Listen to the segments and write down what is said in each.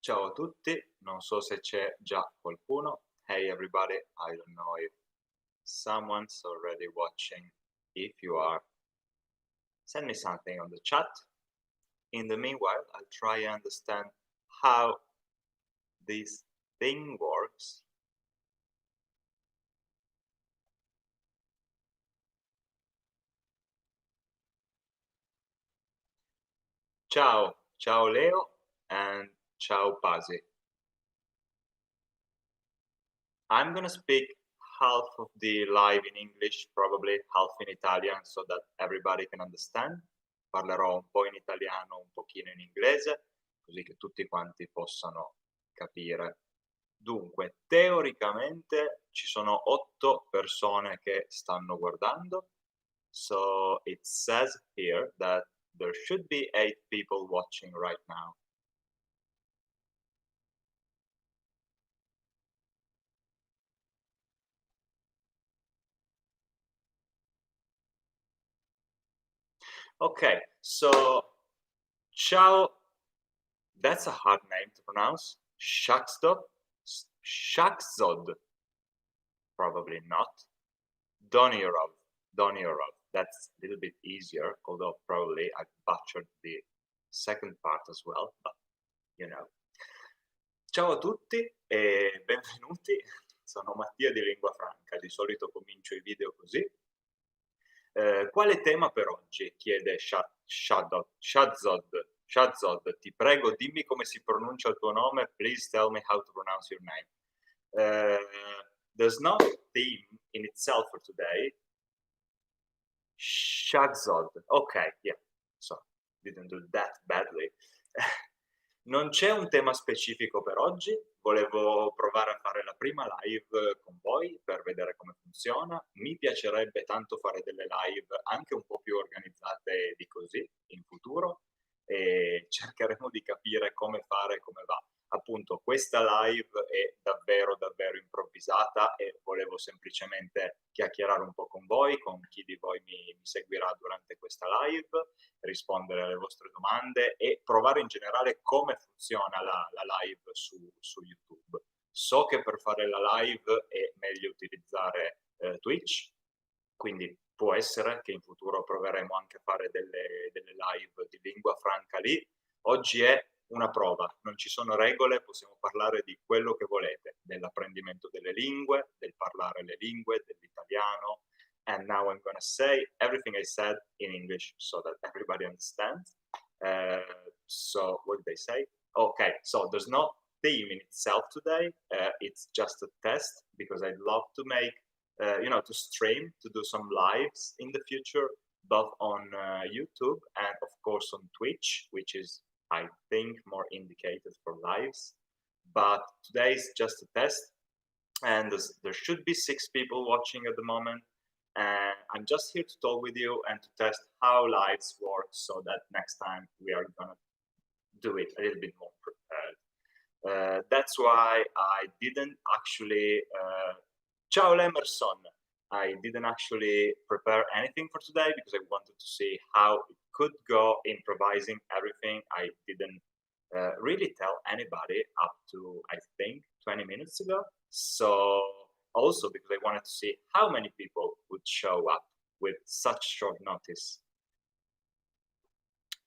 Ciao a tutti, non so se c'è già qualcuno. Hey everybody, I don't know if someone's already watching. If you are, send me something on the chat. In the meanwhile, I'll try and understand how this thing works. Ciao Leo and ciao Pasi. I'm gonna speak half of the live in English, probably half in Italian, so that everybody can understand. Parlerò un po' in italiano, un pochino in inglese, così che tutti quanti possano capire. Dunque, teoricamente ci sono 8 persone che stanno guardando. So it says here that there should be 8 people watching right now. Okay, so ciao, that's a hard name to pronounce. Shakzod, probably not. Donyorov, that's a little bit easier, although probably I butchered the second part as well, but you know. Ciao a tutti e benvenuti, sono Mattia di Lingua Franca, di solito comincio i video così. Quale tema per oggi? Chiede Shadzod, ti prego dimmi come si pronuncia il tuo nome, please tell me how to pronounce your name. There's no theme in itself for today. Shadzod, ok, yeah, so didn't do that badly. Non c'è un tema specifico per oggi, volevo provare a fare la prima live con voi per vedere come funziona. Mi piacerebbe tanto fare delle live anche un po' più organizzate di così in futuro e cercheremo di capire come fare e come va. Appunto, questa live è davvero improvvisata e volevo semplicemente chiacchierare un po' con voi, con chi di voi mi seguirà durante questa live, rispondere alle vostre domande e provare in generale come funziona la live su YouTube. So che per fare la live è meglio utilizzare Twitch, quindi può essere che in futuro proveremo anche a fare delle live di lingua franca lì. Oggi è una prova, non ci sono regole, possiamo parlare di quello che volete, dell'apprendimento delle lingue, del parlare le lingue, dell'italiano. And now I'm going to say everything I said in English so that everybody understands. So what did they say? Okay, so there's no theme in itself today. It's just a test because I'd love to make, to stream, to do some lives in the future, both on YouTube and of course on Twitch, which is, I think, more indicated for lives. But today is just a test, and there should be 6 people watching at the moment. And I'm just here to talk with you and to test how lives work so that next time we are gonna do it a little bit more prepared. That's why I didn't actually, ciao Lemerson, I didn't actually prepare anything for today because I wanted to see how it could go, improvising everything. I didn't really tell anybody up to, I think, 20 minutes ago. So also because I wanted to see how many people would show up with such short notice.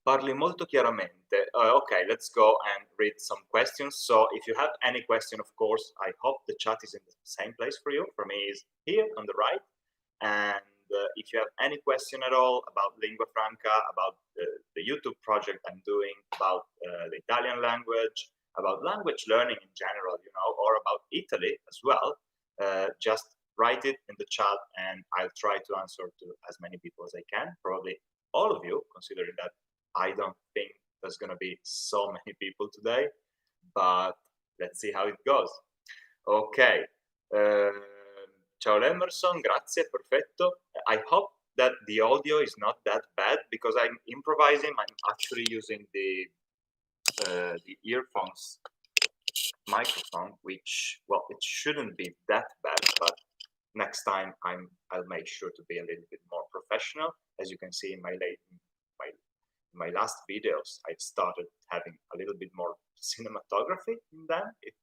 Parli molto chiaramente. Okay, let's go and read some questions. So if you have any question, of course, I hope the chat is in the same place for you. For me, is here on the right. And if you have any question at all about Lingua Franca, about the YouTube project I'm doing, about the Italian language, about language learning in general, or about Italy as well, just write it in the chat and I'll try to answer to as many people as I can, probably all of you, considering that I don't think there's going to be so many people today, but let's see how it goes. Ok, ciao Lemerson, grazie, perfetto. I hope that the audio is not that bad because I'm improvising. I'm actually using the earphones microphone, which, well, it shouldn't be that bad, but next time I'll make sure to be a little bit more professional. As you can see in my last videos, I started having a little bit more cinematography in them. If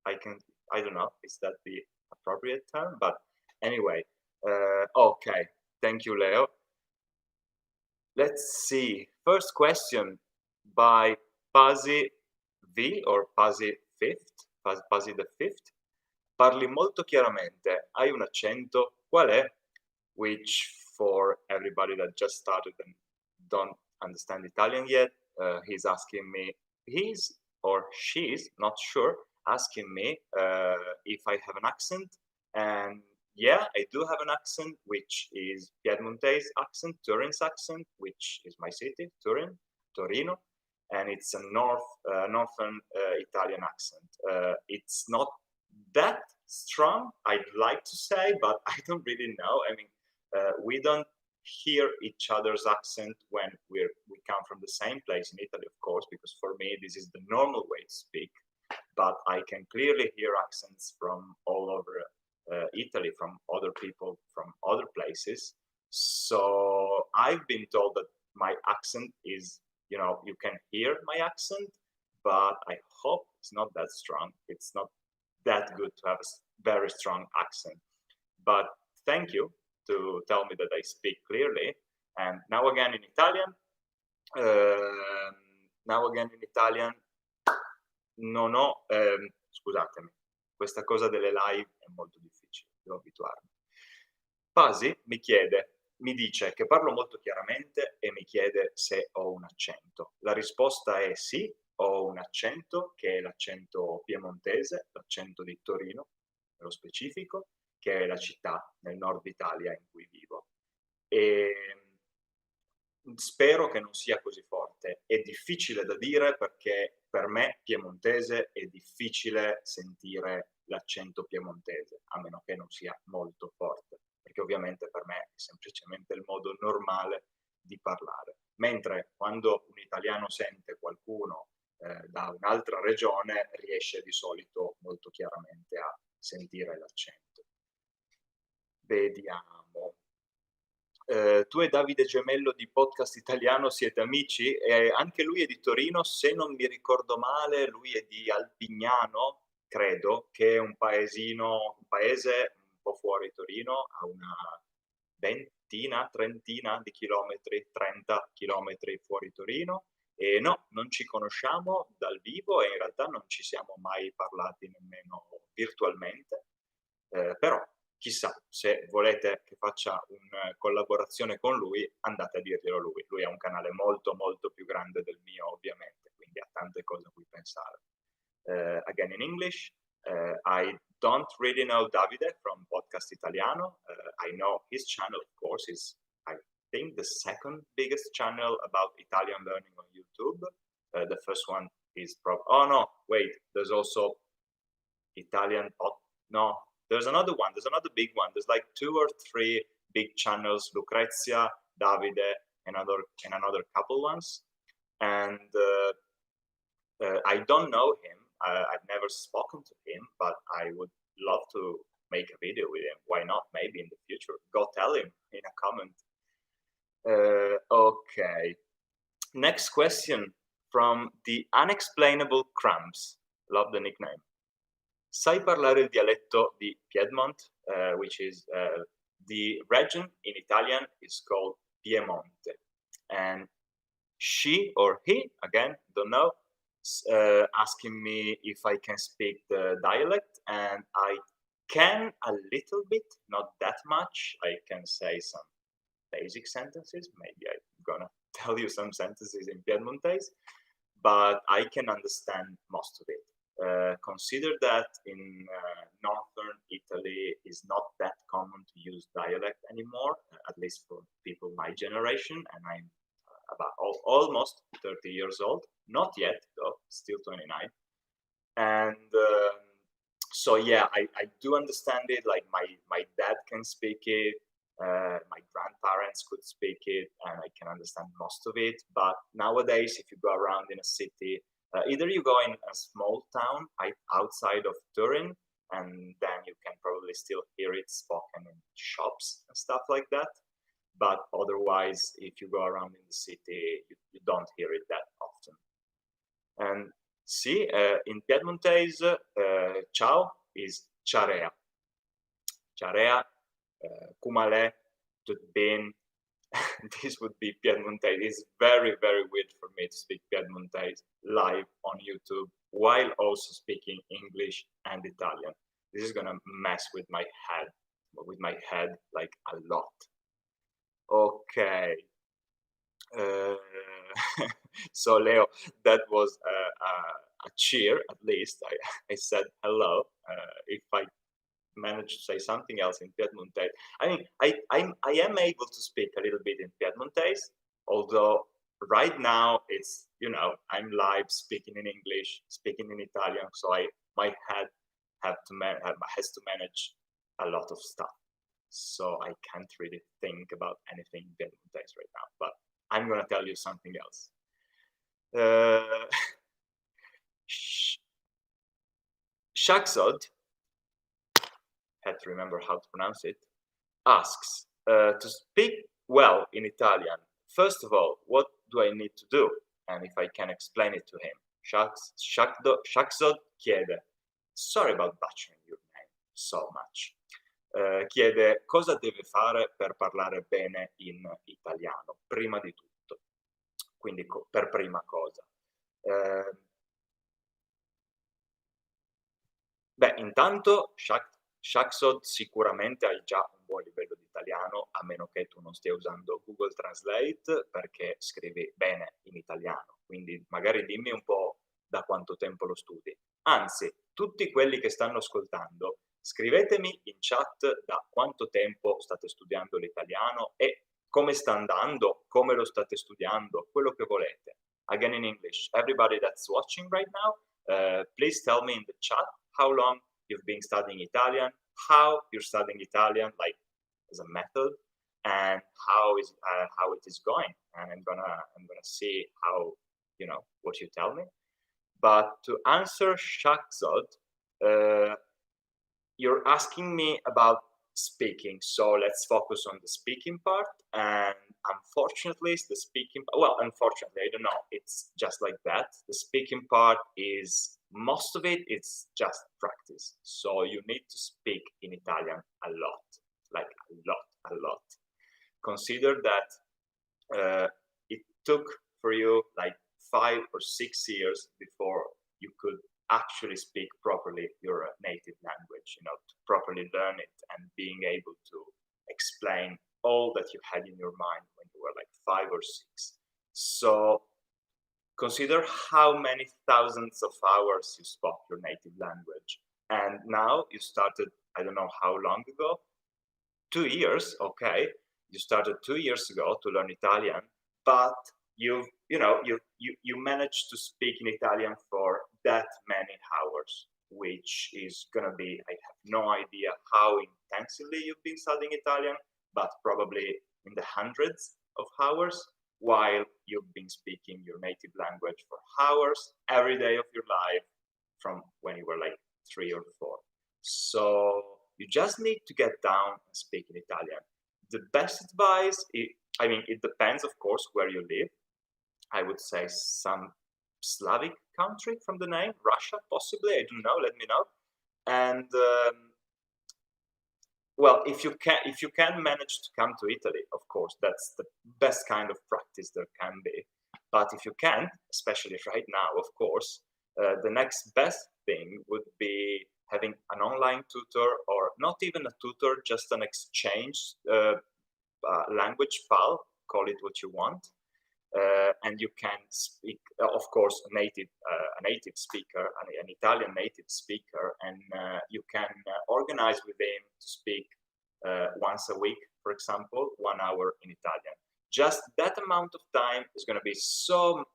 I don't know, is that the appropriate term? But anyway, okay. Thank you, Leo. Let's see. First question by Pasi V or Pasi Fifth, Pasi the Fifth. Parli molto chiaramente, hai un accento, qual è? Which for everybody that just started and don't understand Italian yet, he's asking me, he's or she's, not sure, asking me if I have an accent. And yeah, I do have an accent, which is Piedmontese accent, Turin's accent, which is my city, Turin, Torino. And it's a northern Italian accent. It's not that strong, I'd like to say, but I don't really know. I mean, we don't hear each other's accent when we come from the same place in Italy, of course, because for me this is the normal way to speak. But I can clearly hear accents from all over Italy, from other people from other places. So I've been told that my accent is, you can hear my accent, but I hope it's not that strong. It's not that good to have a very strong accent. But thank you to tell me that I speak clearly. And now again in Italian, non ho, scusatemi, questa cosa delle live è molto difficile, devo abituarmi. Pasi mi dice che parlo molto chiaramente e mi chiede se ho un accento. La risposta è sì, ho un accento che è l'accento piemontese, l'accento di Torino, nello specifico, che è la città nel nord Italia in cui vivo. E spero che non sia così forte. È difficile da dire perché per me piemontese è difficile sentire l'accento piemontese, a meno che non sia molto forte, perché ovviamente per me è semplicemente il modo normale di parlare. Mentre quando un italiano sente qualcuno da un'altra regione, riesce di solito molto chiaramente a sentire l'accento. Vediamo. Tu e Davide Gemello di Podcast Italiano siete amici? Anche lui è di Torino, se non mi ricordo male, lui è di Alpignano, credo, che è un paese un po' fuori Torino, a una trentina di chilometri, 30 chilometri fuori Torino. E no, non ci conosciamo dal vivo e in realtà non ci siamo mai parlati nemmeno virtualmente, però chissà, se volete che faccia una collaborazione con lui, andate a dirglielo lui. Lui ha un canale molto molto più grande del mio, ovviamente, quindi ha tante cose a cui pensare. Again in English, I don't really know Davide from Podcast Italiano. I know his channel, of course, is I think the second biggest channel about Italian learning on YouTube. The first one is oh no, wait, there's also Italian, no, there's another one, there's another big one. There's like 2 or 3 big channels, Lucrezia, Davide, and another couple ones. And I don't know him. I've never spoken to him, but I would love to make a video with him. Why not? Maybe in the future. Go tell him in a comment. Okay. Next question from the Unexplainable Cramps. Love the nickname. Sai parlare il dialetto di Piedmont, which is the region in Italian is called Piemonte. And she or he, again, don't know, asking me if I can speak the dialect, and I can a little bit, not that much. I can say some basic sentences. Maybe I'm gonna tell you some sentences in Piedmontese, but I can understand most of it. Consider that in northern Italy is not that common to use dialect anymore, at least for people my generation, and I'm about almost 30 years old. Not yet, though, still 29. And so yeah, I do understand it. Like my dad can speak it, my grandparents could speak it, and I can understand most of it. But nowadays, if you go around in a city, either you go in a small town outside of Turin, and then you can probably still hear it spoken in shops and stuff like that. But otherwise, if you go around in the city, you don't hear it that often. And sì, in Piedmontese, ciao is ciarea. Ciarea, Kumale, Tutbin. This would be Piedmontese. It's very, very weird for me to speak Piedmontese live on YouTube while also speaking English and Italian. This is gonna mess with my head like a lot. Okay. Uh, so Leo, that was a cheer at least. I said hello. If I manage to say something else in Piedmontese, I mean, I am able to speak a little bit in Piedmontese, although right now it's, I'm live speaking in English, speaking in Italian, so my head has to manage a lot of stuff. So I can't really think about anything in Piedmontese right now, but I'm gonna tell you something else. Shaksod, had to remember how to pronounce it, asks to speak well in Italian. First of all, what do I need to do? And if I can explain it to him. Shaksod chiede, sorry about butchering your name so much. Chiede cosa deve fare per parlare bene in italiano, prima di tutto. Quindi per prima cosa. Beh, intanto Shaksod sicuramente hai già un buon livello di italiano, a meno che tu non stia usando Google Translate perché scrivi bene in italiano. Quindi magari dimmi un po' da quanto tempo lo studi. Anzi, tutti quelli che stanno ascoltando, scrivetemi in chat da quanto tempo state studiando l'italiano e come sta andando, come lo state studiando, quello che volete. Again in English, everybody that's watching right now, please tell me in the chat how long you've been studying Italian, how you're studying Italian, like as a method, and how it is going. And I'm gonna see how, what you tell me. But to answer Shakzod, you're asking me about speaking, so let's focus on the speaking part. And unfortunately, unfortunately, I don't know, it's just like that. The speaking part is, most of it, it's just practice. So you need to speak in Italian a lot, like a lot. Consider that it took for you like 5 or 6 years before you could actually speak properly your native language, to properly learn it and being able to explain all that you had in your mind when you were like 5 or 6. So consider how many thousands of hours you spoke your native language. And now you started, I don't know how long ago, 2 years, okay. You started 2 years ago to learn Italian, but you managed to speak in Italian for that many hours, which is gonna be, I have no idea how intensively you've been studying Italian, but probably in the hundreds of hours, while you've been speaking your native language for hours every day of your life from when you were like 3 or 4. So you just need to get down and speak in Italian. The best advice, it depends, of course, where you live. I would say some Slavic country from the name, Russia, possibly. I don't know. Let me know. And well, if you can manage to come to Italy, of course, that's the best kind of practice there can be. But if you can't, especially right now, of course, the next best thing would be having an online tutor, or not even a tutor, just an exchange language pal, call it what you want. And you can speak, of course, a native speaker, an Italian native speaker, and you can organize with him to speak once a week, for example, 1 hour in Italian. Just that amount of time is going to be so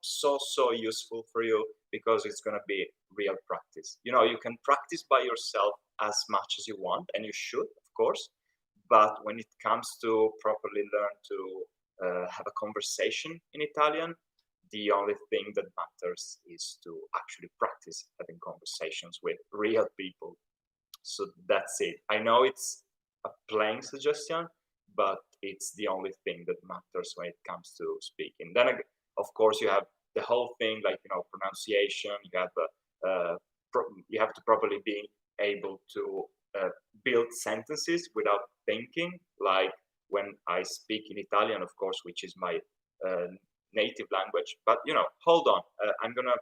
useful for you, because it's going to be real practice. You can practice by yourself as much as you want, and you should, of course. But when it comes to properly learn to have a conversation in Italian, the only thing that matters is to actually practice having conversations with real people. So that's it. I know it's a plain suggestion, but it's the only thing that matters when it comes to speaking. Then, of course, you have the whole thing, like, pronunciation, you have to properly be able to build sentences without thinking, like when I speak in Italian, of course, which is my uh, native language. But hold on, I'm gonna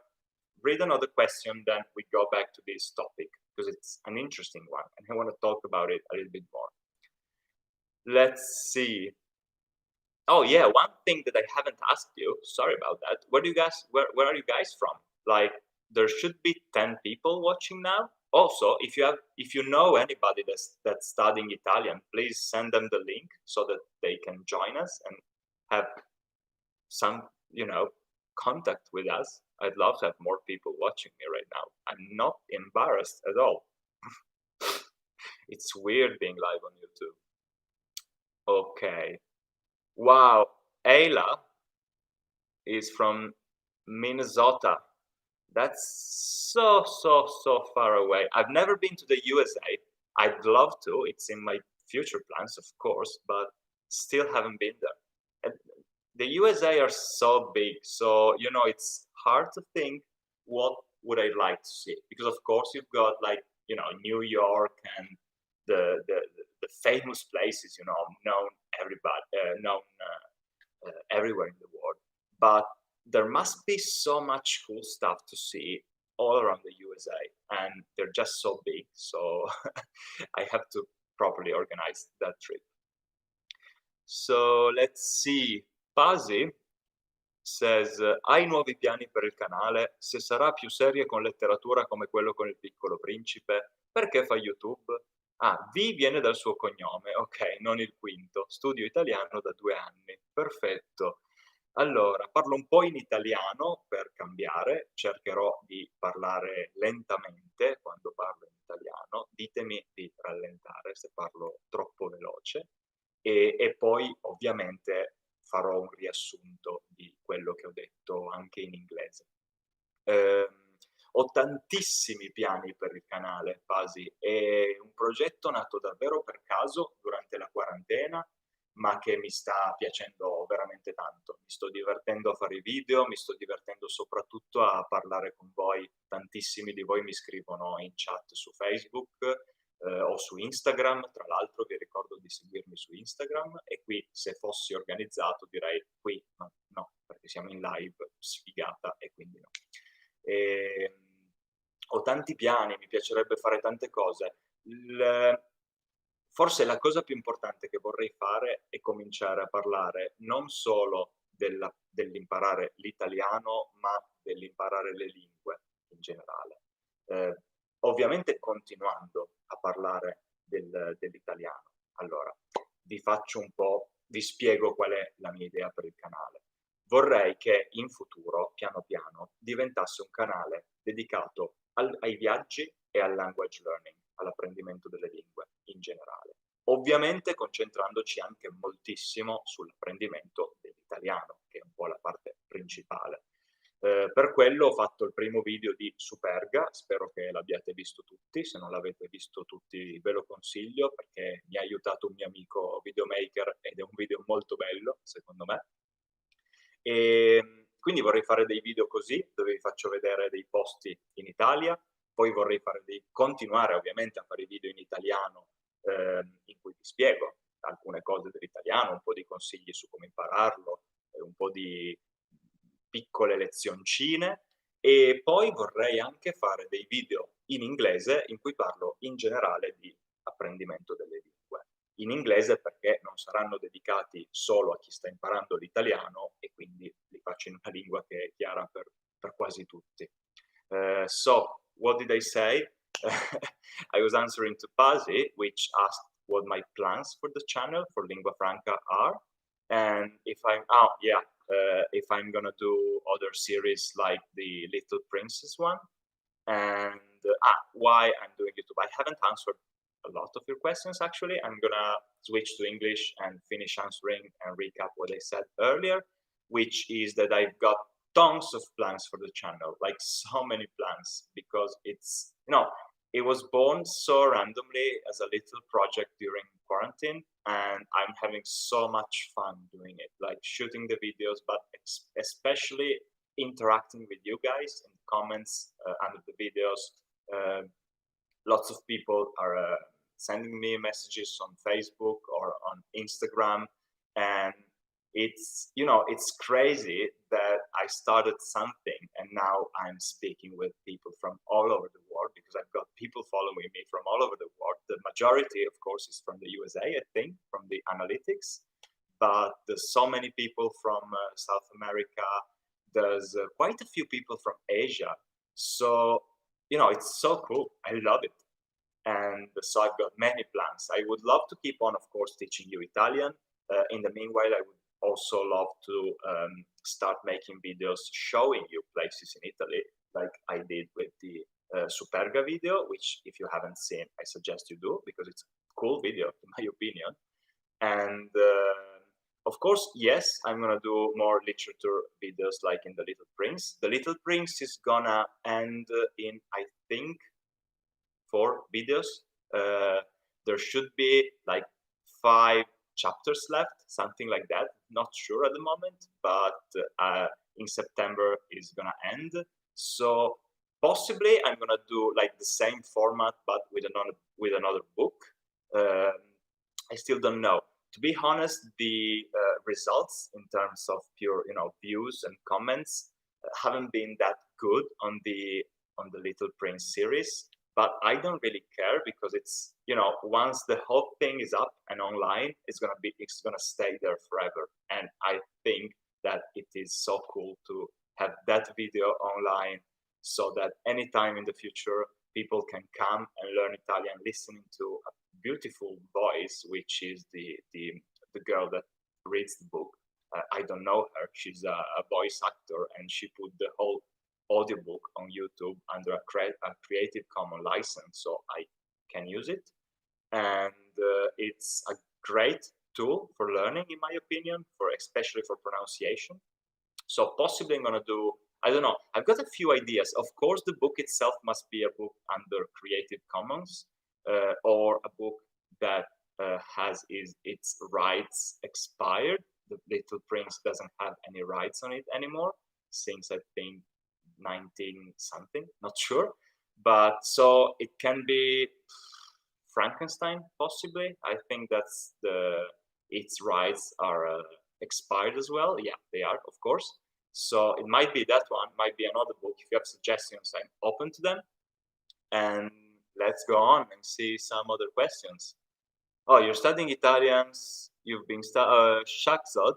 read another question, then we go back to this topic because it's an interesting one, and I want to talk about it a little bit more. Let's see. Oh yeah, one thing that I haven't asked you, sorry about that. Where are you guys from? Like, there should be 10 people watching now. Also, if you know anybody that's studying Italian, please send them the link so that they can join us and have some, contact with us. I'd love to have more people watching me right now. I'm not embarrassed at all. It's weird being live on YouTube. Okay. Wow, Ayla is from Minnesota. That's so far away. I've never been to the USA. I'd love to. It's in my future plans, of course, but still haven't been there. And the USA are so big, so it's hard to think what would I like to see, because of course you've got, like, New York and the famous places, known everywhere in the world. But there must be so much cool stuff to see all around the USA, and they're just so big. So I have to properly organize that trip. So let's see. Pasi says, hai nuovi piani per il canale? Se sarà più serie con letteratura come quello con il Piccolo Principe, perché fa YouTube? Ah, V viene dal suo cognome, ok, non il quinto. Studio italiano da 2 anni. Perfetto. Allora, parlo un po' in italiano per cambiare, cercherò di parlare lentamente quando parlo in italiano, ditemi di rallentare se parlo troppo veloce e poi ovviamente farò un riassunto di quello che ho detto anche in inglese. Ho tantissimi piani per il canale, Pasi, è un progetto nato davvero per caso durante la quarantena, ma che mi sta piacendo veramente tanto. Mi sto divertendo a fare i video, mi sto divertendo soprattutto a parlare con voi. Tantissimi di voi mi scrivono in chat su Facebook o su Instagram. Tra l'altro vi ricordo di seguirmi su Instagram, e qui, se fossi organizzato, direi qui no, perché siamo in live, sfigata, e quindi no. Ho tanti piani, mi piacerebbe fare tante cose. Forse la cosa più importante che vorrei fare è cominciare a parlare non solo dell'imparare l'italiano, ma dell'imparare le lingue in generale. Ovviamente continuando a parlare dell'italiano. Allora, vi spiego qual è la mia idea per il canale. Vorrei che in futuro, piano piano, diventasse un canale dedicato ai viaggi e al language learning, all'apprendimento delle lingue in generale. Ovviamente concentrandoci anche moltissimo sull'apprendimento dell'italiano, che è un po' la parte principale. Per quello ho fatto il primo video di Superga, spero che l'abbiate visto tutti. Se non l'avete visto tutti ve lo consiglio, perché mi ha aiutato un mio amico videomaker ed è un video molto bello, secondo me. E quindi vorrei fare dei video così, dove vi faccio vedere dei posti in Italia, poi vorrei continuare ovviamente a fare video in italiano, in cui vi spiego alcune cose dell'italiano, un po' di consigli su come impararlo, un po' di piccole lezioncine, e poi vorrei anche fare dei video in inglese in cui parlo in generale di apprendimento delle lingue. In inglese, perché non saranno dedicati solo a chi sta imparando l'italiano, e quindi li faccio in una lingua che è chiara per quasi tutti. So, what did I say? I was answering to Pasi, which asked what my plans for the channel for Lingua Franca are, and if I'm gonna do other series like the Little Princess one, and why I'm doing YouTube. I haven't answered a lot of your questions, actually. I'm gonna switch to English and finish answering and recap what I said earlier, which is that I've got tons of plans for the channel, like so many plans, because it was born so randomly as a little project during quarantine, and I'm having so much fun doing it, like shooting the videos, but especially interacting with you guys in the comments under the videos. Lots of people are sending me messages on Facebook or on Instagram, and it's crazy that I started something and now I'm speaking with people from all over the world, because I've got people following me from all over the world. The majority, of course, is from the USA, I think, from the analytics, but there's so many people from South America. There's quite a few people from Asia. So, it's so cool. I love it. And so I've got many plans. I would love to keep on, of course, teaching you Italian. In the meanwhile, I would also love to start making videos showing you places in Italy, like I did with the Superga video, which if you haven't seen, I suggest you do, because it's a cool video, in my opinion. And of course, yes, I'm gonna do more literature videos like in The Little Prince. The Little Prince is gonna end in, I think, 4 videos. There should be like 5 chapters left, something like that. Not sure at the moment, but in September is gonna end. So possibly I'm gonna do like the same format, but with another book. I still don't know. To be honest, the results in terms of pure, views and comments haven't been that good on the Little Prince series. But I don't really care, because it's, once the whole thing is up and online, it's gonna stay there forever. And I think that it is so cool to have that video online, so that anytime in the future people can come and learn Italian listening to a beautiful voice, which is the girl that reads the book. I don't know her. She's a voice actor, and she put the whole audiobook on YouTube under a Creative Commons license, so I can use it. And it's a great tool for learning, in my opinion, especially for pronunciation. So possibly I'm gonna do, I don't know, I've got a few ideas. Of course, the book itself must be a book under Creative Commons, or a book that has its rights expired. The Little Prince doesn't have any rights on it anymore, since I think 19 something, not sure. But so it can be Frankenstein, possibly. I think that's its rights are expired as well. Yeah, they are, of course. So it might be that one, might be another book. If you have suggestions, I'm open to them. And let's go on and see some other questions. Oh, you're studying Italians. You've been Shakzod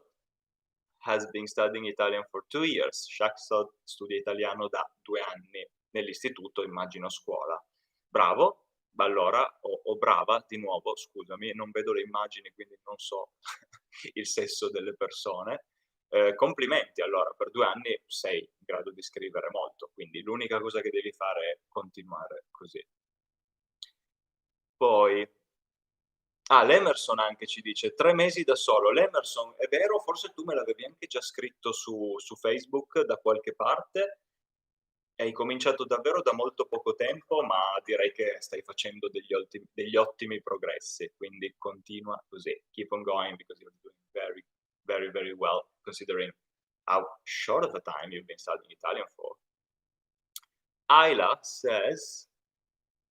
has been studying Italian for 2 years. Shakzod studia italiano da 2 anni nell'istituto, immagino scuola. Bravo, allora, o brava, di nuovo, scusami, non vedo le immagini, quindi non so il sesso delle persone. Complimenti, allora, per 2 anni sei in grado di scrivere molto, quindi l'unica cosa che devi fare è continuare così. Poi, l'Emerson anche ci dice 3 mesi da solo. L'Emerson, è vero, forse tu me l'avevi anche già scritto su Facebook da qualche parte. Hai cominciato davvero da molto poco tempo, ma direi che stai facendo degli ottimi progressi, quindi continua così. Keep on going, because you're doing very, very, very well, considering how short of a time you've been studying Italian for. Ayla says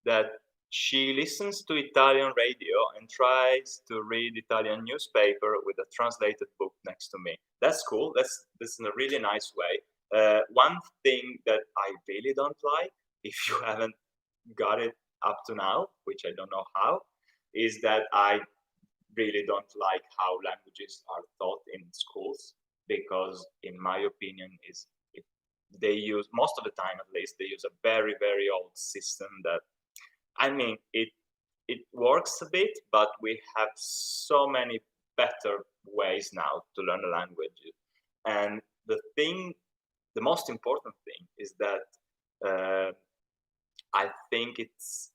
that she listens to Italian radio and tries to read Italian newspaper with a translated book next to me. That's cool. That's in a really nice way. One thing that I really don't like, if you haven't got it up to now, which I don't know how, is that I really don't like how languages are taught in schools, because in my opinion they use, most of the time at least, they use a very, very old system that, I mean, it works a bit, but we have so many better ways now to learn a language. And the most important thing is that I think it's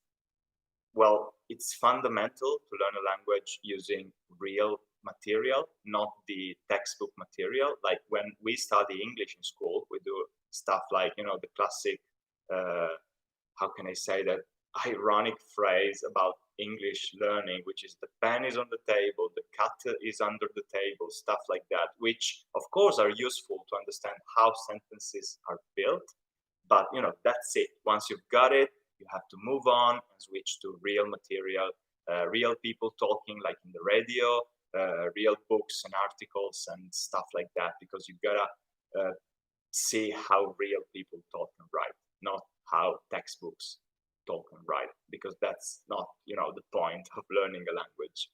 fundamental to learn a language using real material, not the textbook material. Like when we study English in school, we do stuff like, the classic, how can I say that, ironic phrase about English learning, which is the pen is on the table, the cat is under the table, stuff like that, which of course are useful to understand how sentences are built. But that's it. Once you've got it, you have to move on and switch to real material, real people talking, like in the radio, real books and articles and stuff like that, because you gotta see how real people talk and write, not how textbooks talk and write, because that's not the point of learning a language.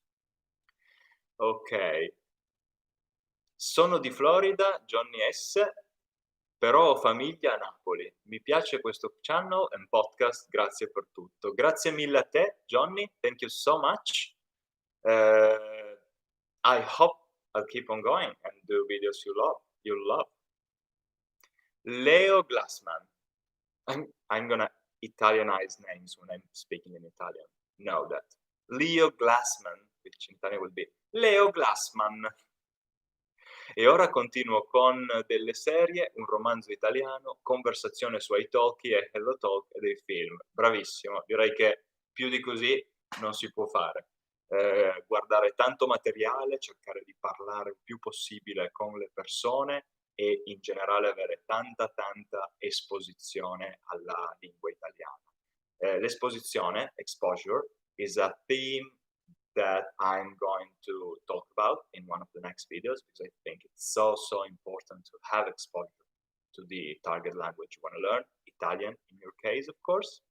Ok, sono di Florida, Johnny S, però ho famiglia a Napoli. Mi piace questo channel and podcast, grazie per tutto. Grazie mille a te, Johnny, thank you so much. I hope I'll keep on going and do videos you'll love. Leo Glassman. I'm gonna Italianize names when I'm speaking in Italian. Know that. Leo Glassman, which in Italian would be Leo Glassman. E ora continuo con delle serie, un romanzo italiano, conversazione su italki e Hello Talk e dei film. Bravissimo, direi che più di così non si può fare. Guardare tanto materiale, cercare di parlare il più possibile con le persone e in generale avere tanta esposizione alla lingua italiana. L'esposizione, exposure, is a theme that I'm going to talk about in one of the next videos, because I think it's so important to have exposure to the target language you want to learn, Italian in your case, of course.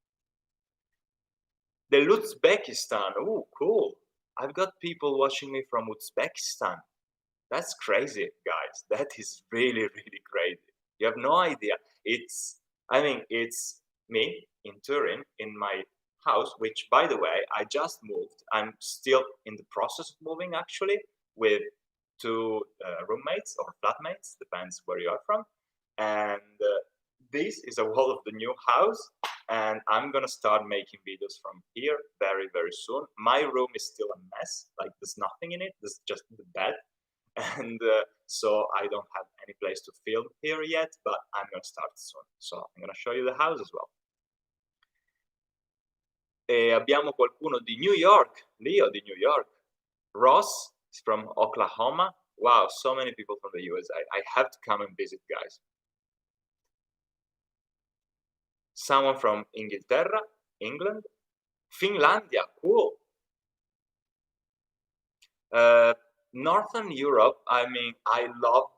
Uzbekistan, oh, cool. I've got people watching me from Uzbekistan. That's crazy, guys. That is really crazy. You have no idea. It's me in Turin, in my house, which, by the way, I just moved. I'm still in the process of moving, actually, with two roommates or flatmates, depends where you are from. And this is a wall of the new house, and I'm gonna start making videos from here very soon. My room is still a mess, like there's nothing in it, there's just the bed, and so I don't have any place to film here yet, but I'm gonna start soon. So I'm gonna show you the house as well. E abbiamo qualcuno di New York, Leo di New York. Ross is from Oklahoma. Wow, so many people from the USA. I have to come and visit, guys. Someone from Inghilterra, England. Finlandia, cool. Northern Europe, I love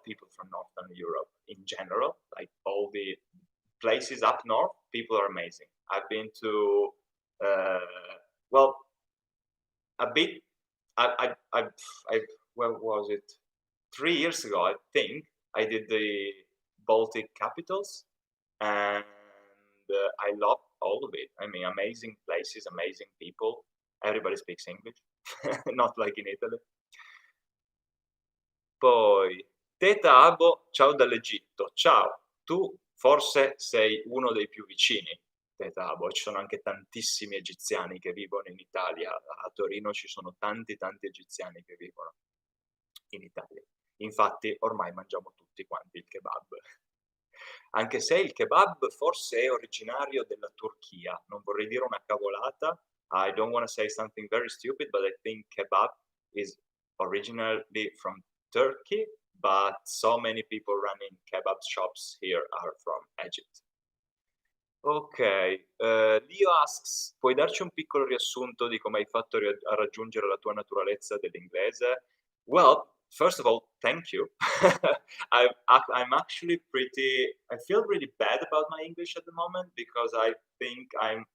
people from Northern Europe in general, like all the places up north, people are amazing. I've been to, where was it? 3 years ago, I think, I did the Baltic capitals, and I love all of it. Amazing places, amazing people. Everybody speaks English, not like in Italy. Poi, Teta Abo, ciao dall'Egitto. Ciao, tu forse sei uno dei più vicini, Teta Abo. Ci sono anche tantissimi egiziani che vivono in Italia. A Torino ci sono tanti egiziani che vivono in Italia. Infatti ormai mangiamo tutti quanti il kebab. Anche se il kebab forse è originario della Turchia. Non vorrei dire una cavolata. I don't want to say something very stupid, but I think kebab is originally from Turkey, but so many people running kebab shops here are from Egypt. Ok, Leo asks, puoi darci un piccolo riassunto di come hai fatto a raggiungere la tua naturalezza dell'inglese? Well, first of all, thank you. I'm actually I feel really bad about my English at the moment, because I think I'm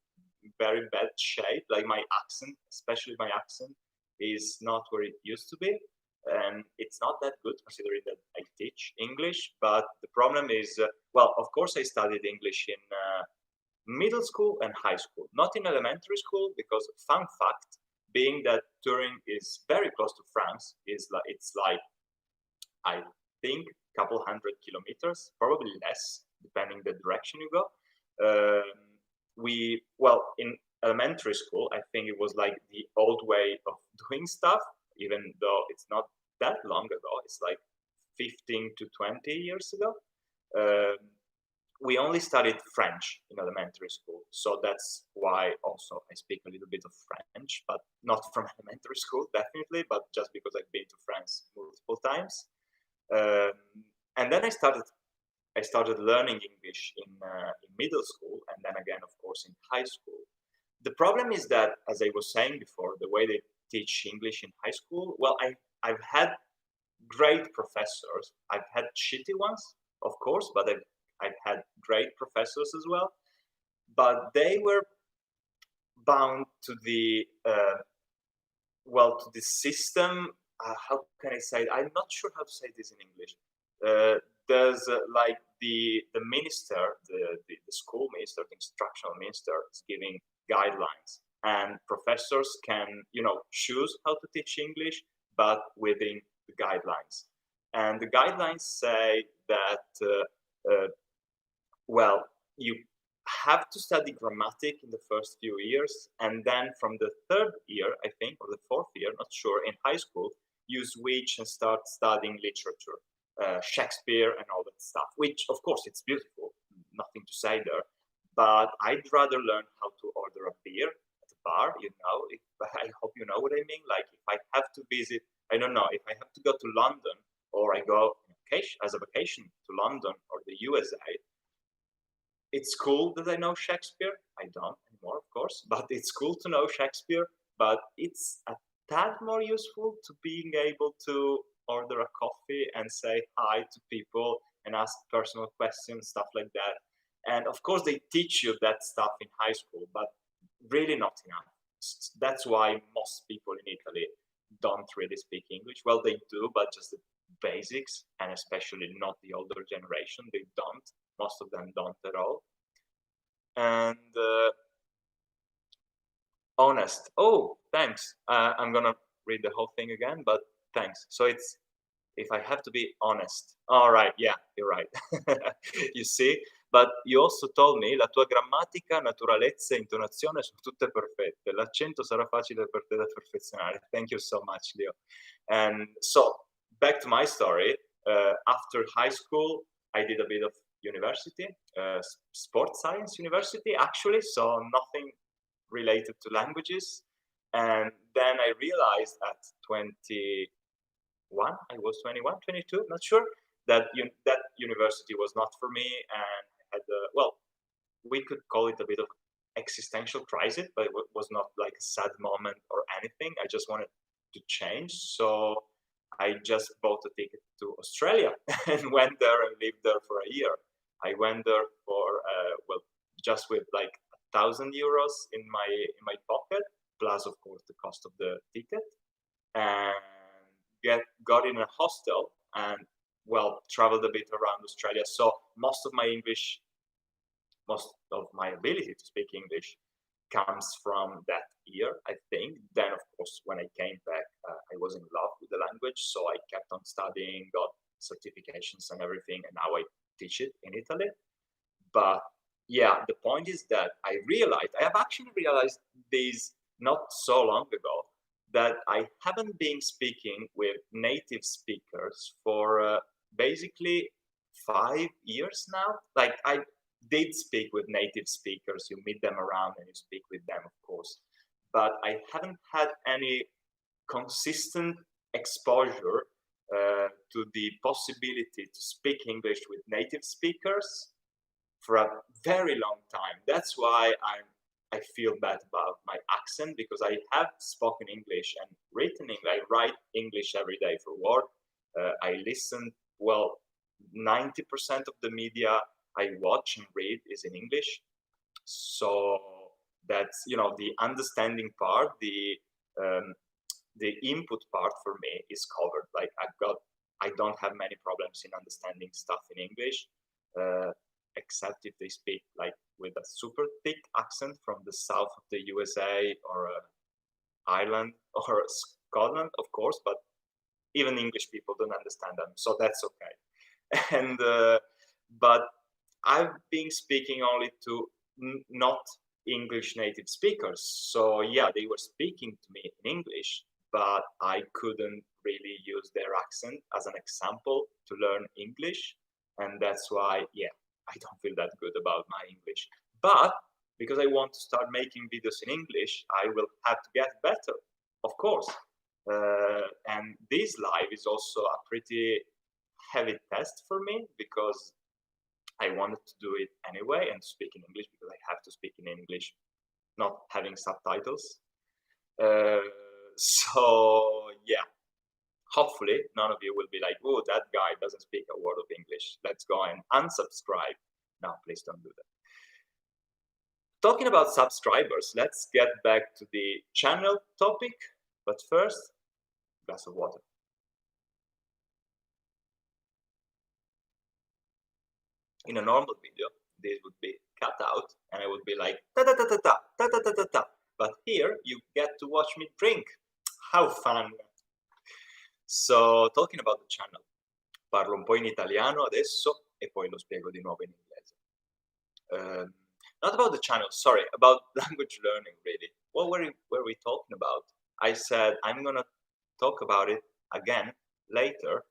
in very bad shape. Like my accent, especially my accent, is not where it used to be. And it's not that good considering that I teach English. But the problem is, well, of course I studied English in middle school and high school, not in elementary school, because fun fact, being that Turin is very close to France, it's like, I think, a couple 100 kilometers, probably less, depending the direction you go. In elementary school, I think it was like the old way of doing stuff, even though it's not that long ago. It's like 15 to 20 years ago. we only studied French in elementary school, so that's why also I speak a little bit of French, but not from elementary school, definitely, but just because I've been to France multiple times. Um, and then I started learning English in middle school, and then again, of course, in high school. The problem is that, as I was saying before, the way they teach English in high school, well, I've had great professors. I've had shitty ones, of course, but I've had great professors as well. But they were bound to the system. How can I say it? I'm not sure how to say this in English. There's like the minister, the school minister, the instructional minister is giving guidelines, and professors can choose how to teach English, but within the guidelines. And the guidelines say that well, you have to study grammatic in the first few years, and then from the third year, I think, or the fourth year, not sure, in high school, you switch and start studying literature, Shakespeare, and all that stuff. Which, of course, it's beautiful, nothing to say there. But I'd rather learn how to order a beer at a bar. If, I hope you know what I mean. Like if I have to visit, I don't know, if I have to go to London, or I go on vacation, as a vacation to London or the USA, it's cool that I know Shakespeare. I don't anymore, of course, but it's cool to know Shakespeare. But it's a tad more useful to being able to order a coffee and say hi to people and ask personal questions, stuff like that. And of course, they teach you that stuff in high school, but really not enough. That's why most people in Italy don't really speak English. Well, they do, but just the basics, and especially not the older generation. They don't. Most of them don't at all. And honest. Oh, thanks. I'm gonna read the whole thing again, but thanks. So it's if I have to be honest. All right, yeah, you're right. You see? But you also told me la tua grammatica, naturalezza e intonazione sono tutte perfette. L'accento sarà facile per te da perfezionare. Thank you so much, Leo. And so, back to my story. After high school, I did a bit of university, sports science university, actually, so nothing related to languages. And then I realized at 21, I was 21, 22, not sure, that that university was not for me. And I had, well, we could call it a bit of existential crisis, but it was not like a sad moment or anything. I just wanted to change. So I just bought a ticket to Australia and went there and lived there for a year. I went there for, well, just with like €1,000 in my pocket, plus of course the cost of the ticket, and got in a hostel and well traveled a bit around Australia. So most of my ability to speak English comes from that year, I think. Then, of course, when I came back, I was in love with the language, so I kept on studying, got certifications and everything, and now I teach it in Italy. But yeah, the point is that I have actually realized this not so long ago, that I haven't been speaking with native speakers for basically 5 years now. Like I did speak with native speakers, you meet them around and you speak with them, of course. But I haven't had any consistent exposure to the possibility to speak English with native speakers for a very long time. That's why I feel bad about my accent, because I have spoken English and written English. I write English every day for work. I listen, well, 90% of the media I watch and read is in English. So that's, the understanding part, the input part for me is covered. Like I don't have many problems in understanding stuff in English, except if they speak like with a super thick accent from the south of the USA or Ireland or Scotland, of course, but even English people don't understand them, so that's okay. And but I've been speaking only to not English native speakers, so yeah, they were speaking to me in English, but I couldn't really use their accent as an example to learn English, and that's why, yeah, I don't feel that good about my English. But because I want to start making videos in English, I will have to get better, of course. And this live is also a pretty heavy test for me because I wanted to do it anyway and speak in English because I have to speak in English, not having subtitles. Uh, so yeah, hopefully none of you will be like, "Oh, that guy doesn't speak a word of English. Let's go and unsubscribe." No, please don't do that. Talking about subscribers, let's get back to the channel topic. But first, glass of water. In a normal video, this would be cut out and I would be like ta ta ta ta ta ta ta ta ta ta. But here you get to watch me drink. How fun! So, talking about the channel, parlo un po' in italiano adesso e poi lo spiego di nuovo in inglese. Not about the channel, sorry, about language learning really. What were we talking about? I said I'm gonna talk about it again later,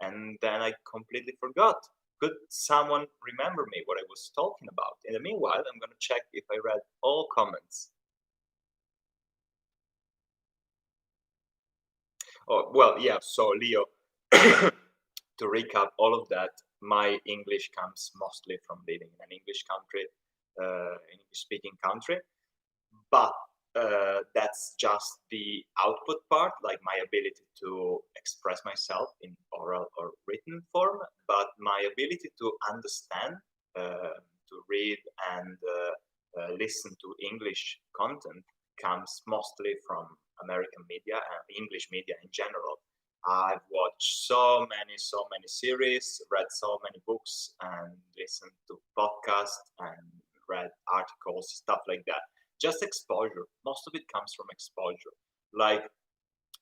and then I completely forgot. Could someone remember me what I was talking about? In the meanwhile, I'm gonna check if I read all comments. Oh, well, yeah, so Leo, to recap all of that, my English comes mostly from living in an English country, an English-speaking country, but that's just the output part, like my ability to express myself in oral or written form, but my ability to understand, to read and listen to English content comes mostly from American media and English media in general. I've watched so many series, read so many books, and listened to podcasts and read articles, stuff like that. Just exposure. Most of it comes from exposure. Like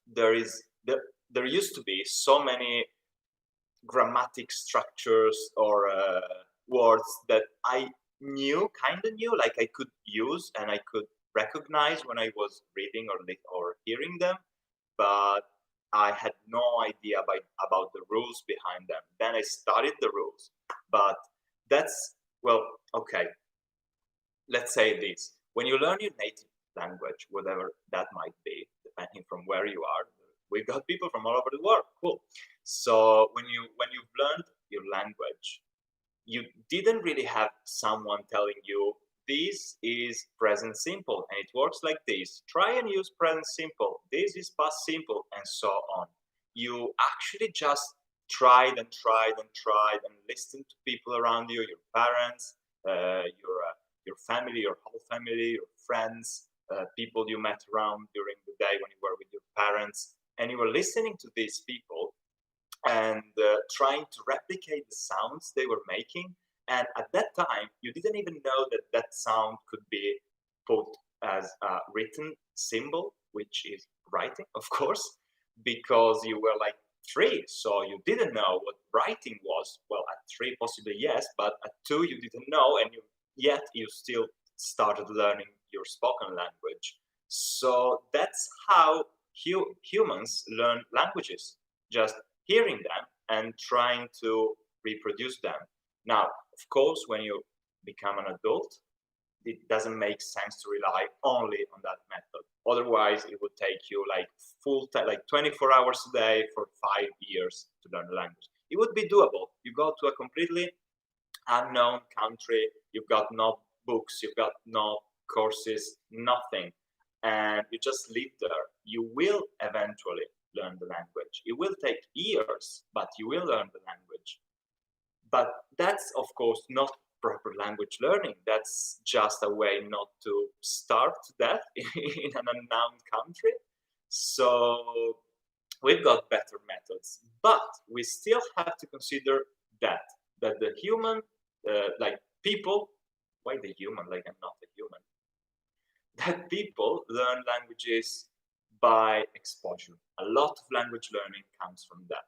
there is there used to be so many grammatic structures or words that I kind of knew, like I could use and I could recognize when I was reading or hearing them, but I had no idea about the rules behind them. Then I studied the rules, but that's well, okay. Let's say this: when you learn your native language, whatever that might be, depending from where you are, we've got people from all over the world. Cool. So when you've learned your language, you didn't really have someone telling you this is present simple and it works like this. Try and use present simple. This is past simple and so on. You actually just tried and tried and tried and listened to people around you, your parents, your family, your whole family, your friends, people you met around during the day when you were with your parents, and you were listening to these people and trying to replicate the sounds they were making. And at that time, you didn't even know that that sound could be put as a written symbol, which is writing, of course, because you were like three, so you didn't know what writing was. Well, at three, possibly yes, but at two, you didn't know, and yet you still started learning your spoken language. So that's how humans learn languages, just hearing them and trying to reproduce them. Now, of course, when you become an adult, it doesn't make sense to rely only on that method. Otherwise, it would take you like full time, like 24 hours a day for 5 years to learn the language. It would be doable. You go to a completely unknown country, you've got no books, you've got no courses, nothing, and you just live there. You will eventually learn the language. It will take years, but you will learn the language. But that's, of course, not proper language learning. That's just a way not to starve to death in an unknown country. So we've got better methods, but we still have to consider that the human, like people, why the human? Like I'm not a human. That people learn languages by exposure. A lot of language learning comes from that,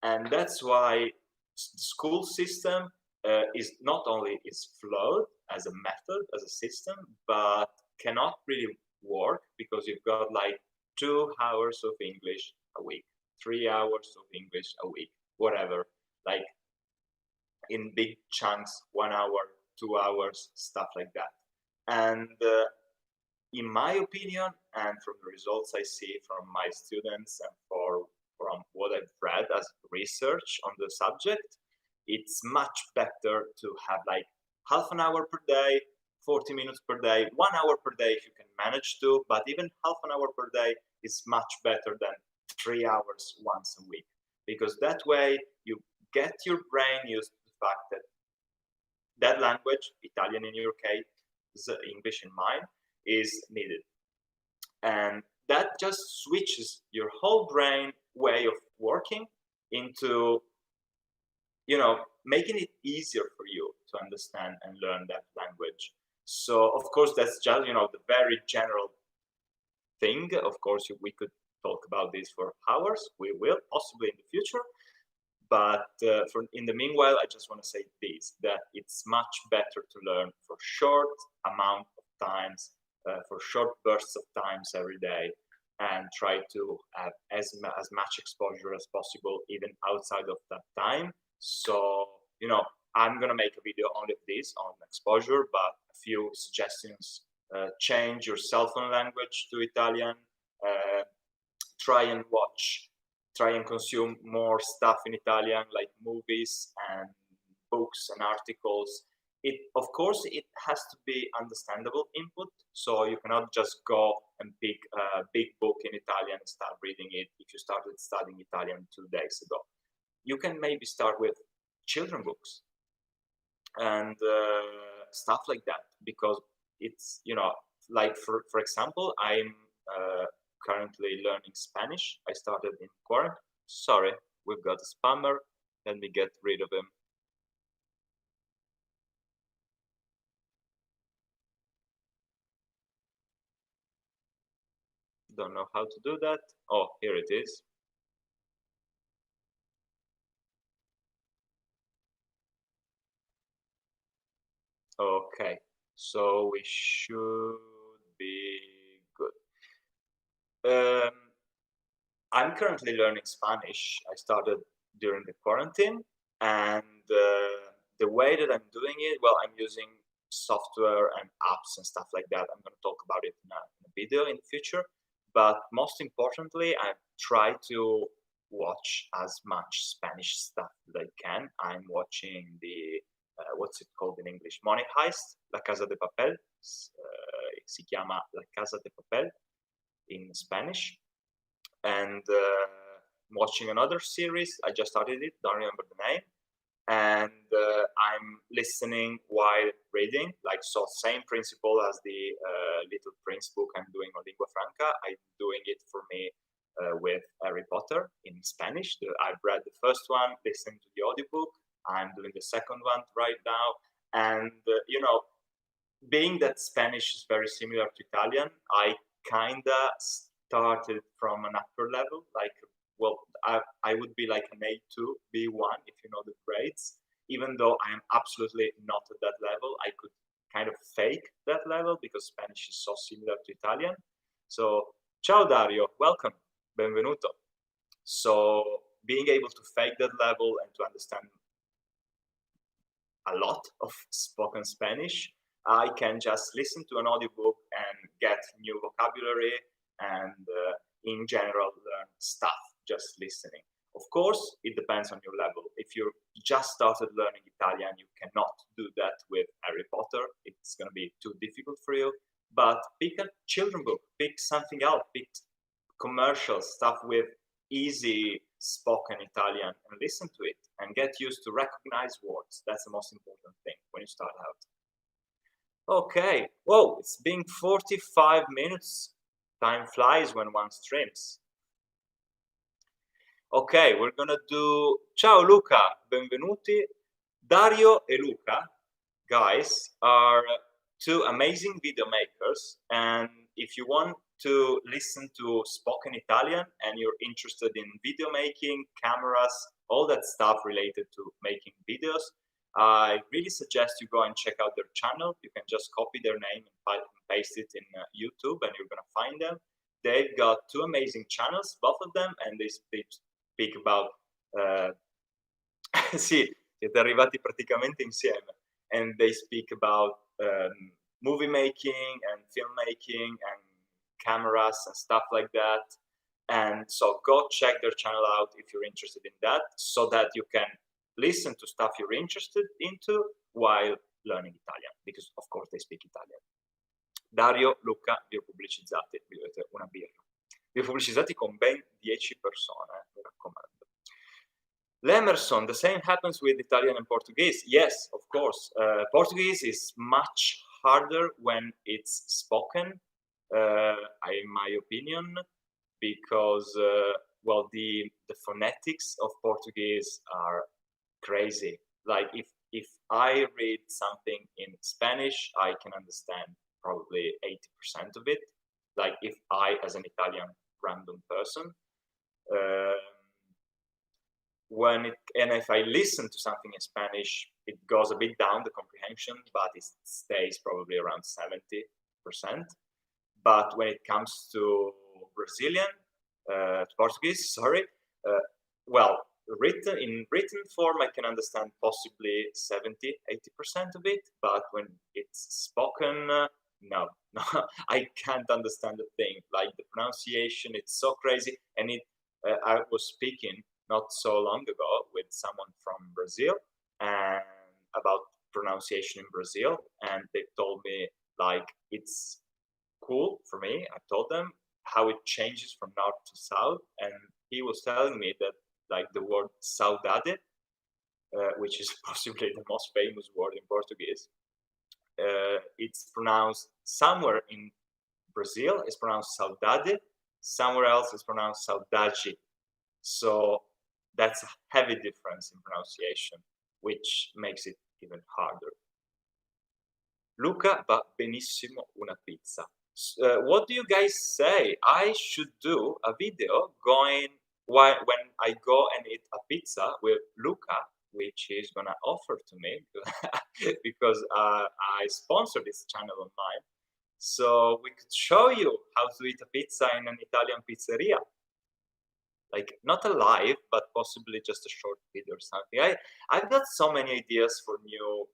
and that's why the school system is not only is flawed as a method, as a system, but cannot really work because you've got like 2 hours of English a week, 3 hours of English a week, whatever. Like in big chunks, 1 hour, 2 hours, stuff like that. And in my opinion, and from the results I see from my students and from what I've read as research on the subject, it's much better to have like half an hour per day, 40 minutes per day, 1 hour per day if you can manage to, but even half an hour per day is much better than 3 hours once a week. Because that way you get your brain used to the fact that that language, Italian in your case, English in mine, is needed. And that just switches your whole brain way of working into, making it easier for you to understand and learn that language. So of course that's just, the very general thing. Of course, we could talk about this for hours. We will possibly in the future. But in the meanwhile, I just want to say this, that it's much better to learn for short amount of times, for short bursts of times every day, and try to have as much exposure as possible, even outside of that time. So, I'm going to make a video on this, on exposure, but a few suggestions. Change your cell phone language to Italian. Try and consume more stuff in Italian, like movies and books and articles. Of course, it has to be understandable input, so you cannot just go and pick a big book in Italian and start reading it if you started studying Italian 2 days ago. You can maybe start with children books and stuff like that, because it's, like for example, I'm currently learning Spanish. I started in quarantine. Sorry, we've got a spammer. Let me get rid of him. Don't know how to do that. Oh, here it is. Okay, so we should be good. I'm currently learning Spanish. I started during the quarantine, and the way that I'm doing it, well, I'm using software and apps and stuff like that. I'm going to talk about it in a video in the future. But most importantly, I try to watch as much Spanish stuff that I can. I'm watching the what's it called in English? Money Heist, La Casa de Papel. Si chiama La Casa de Papel in Spanish. And watching another series. I just started it, don't remember the name. And I'm listening while reading, like, so same principle as the Little Prince book I'm doing on Lingua Franca. I'm doing it for me with Harry Potter in Spanish. I've read the first one, listening to the audiobook. I'm doing the second one right now. And, being that Spanish is very similar to Italian, I kinda started from an upper level, like, well, I would be like an A2, B1, if you know the grades. Even though I am absolutely not at that level, I could kind of fake that level because Spanish is so similar to Italian. So, ciao Dario, welcome, benvenuto. So, being able to fake that level and to understand a lot of spoken Spanish, I can just listen to an audiobook and get new vocabulary and in general learn stuff just listening. Of course, it depends on your level. If you just started learning Italian, you cannot do that with Harry Potter. It's going to be too difficult for you. But pick a children book, pick something else, pick commercial stuff with easy spoken Italian and listen to it and get used to recognize words. That's the most important thing when you start out. Okay, whoa, it's been 45 minutes. Time flies when one streams. Ok, we're gonna do... Ciao Luca, benvenuti. Dario e Luca, guys, are two amazing video makers, and if you want to listen to spoken Italian and you're interested in video making, cameras, all that stuff related to making videos, I really suggest you go and check out their channel. You can just copy their name and paste it in YouTube and you're gonna find them. They've got two amazing channels, both of them, and they speak about see, Siete arrivati praticamente insieme. And they speak about movie making and filmmaking and cameras and stuff like that. And so go check their channel out if you're interested in that, so that you can listen to stuff you're interested into while learning Italian, because of course they speak Italian. Dario, Luca, vi ho pubblicizzati, vi dovete una birra. Vi ho pubblicizzati con ben 10 persone, mi raccomando. L'Emerson, the same happens with Italian and Portuguese. Yes, of course. Portuguese is much harder when it's spoken, in my opinion, because, well, the phonetics of Portuguese are crazy. Like if I read something in Spanish, I can understand probably 80% of it. Like if I, as an Italian random person, if I listen to something in Spanish, it goes a bit down the comprehension, but it stays probably around 70%. But when it comes to Brazilian, to Portuguese, sorry, well, in written form, I can understand possibly 70-80% of it, but when it's spoken, no, I can't understand a thing. Like the pronunciation, it's so crazy. And I was speaking not so long ago with someone from Brazil and about pronunciation in Brazil, and they told me like it's cool for me. I told them how it changes from north to south, and he was telling me that like the word saudade, which is possibly the most famous word in Portuguese, it's pronounced somewhere in Brazil, it's pronounced saudade, somewhere else it's pronounced saudade. So that's a heavy difference in pronunciation, which makes it even harder. Luca, va benissimo una pizza. What do you guys say? I should do a video when I go and eat a pizza with Luca, which he's gonna offer to me because I sponsor this channel on mine. So we could show you how to eat a pizza in an Italian pizzeria. Like not a live, but possibly just a short video or something. I've got so many ideas for new,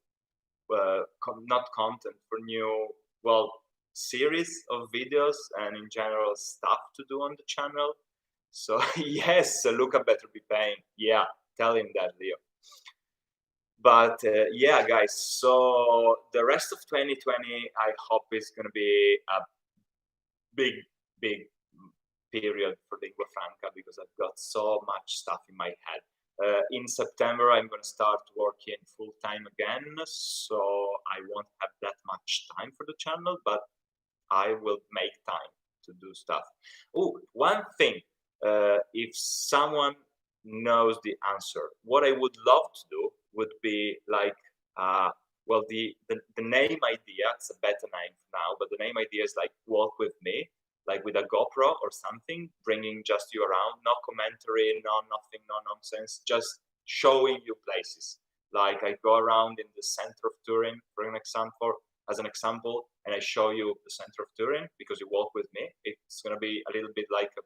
not content, for new, well, series of videos and in general stuff to do on the channel. So yes, Luca better be paying. Yeah, tell him that, Leo. But yeah, guys, so the rest of 2020, I hope is going to be a big period for Lingua Franca, because I've got so much stuff in my head. In September, I'm going to start working full time again, so I won't have that much time for the channel, but I will make time to do stuff. Oh, one thing, if someone knows the answer, what I would love to do would be like, well, the name idea, it's a better name for now, but the name idea is like walk with me, like with a GoPro or something, bringing just you around, no commentary, no nothing, no nonsense, just showing you places. Like I go around in the center of Turin, as an example, and I show you the center of Turin because you walk with me. It's gonna be a little bit like a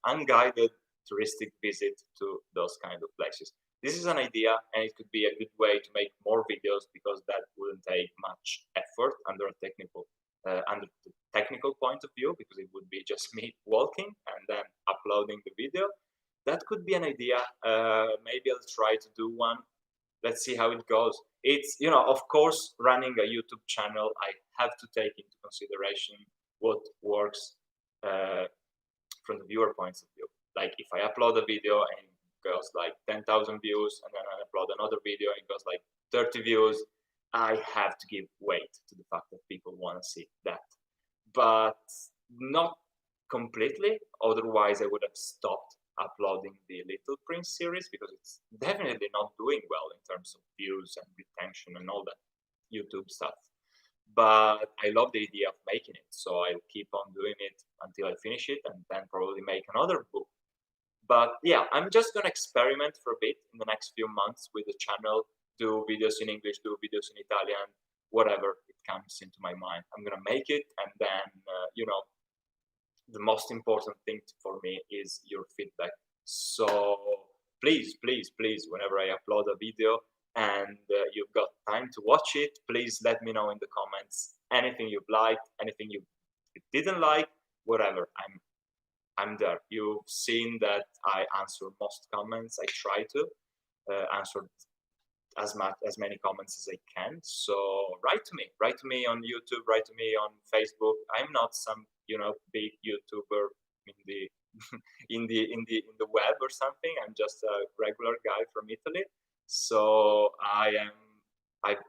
unguided touristic visit to those kind of places. This is an idea, and it could be a good way to make more videos, because that wouldn't take much effort under the technical point of view, because it would be just me walking and then uploading the video. That could be an idea. Maybe I'll try to do one. Let's see how it goes. It's, of course, running a YouTube channel, I have to take into consideration what works from the viewer points of view. Like if I upload a video and it goes like 10,000 views, and then I upload another video and it goes like 30 views, I have to give weight to the fact that people want to see that. But not completely, otherwise I would have stopped uploading the Little Prince series, because it's definitely not doing well in terms of views and retention and all that YouTube stuff. But I love the idea of making it, so I'll keep on doing it until I finish it, and then probably make another book. But yeah, I'm just gonna experiment for a bit in the next few months with the channel, do videos in English, do videos in Italian, whatever it comes into my mind. I'm gonna make it, and then the most important thing for me is your feedback. So please, whenever I upload a video and you've got time to watch it, please let me know in the comments anything you've liked, anything you didn't like, whatever. I'm there. You've seen that I answer most comments. I try to answer as many comments as I can. So write to me on YouTube, write to me on Facebook. I'm not some big YouTuber in the in the web or something. I'm just a regular guy from Italy. So I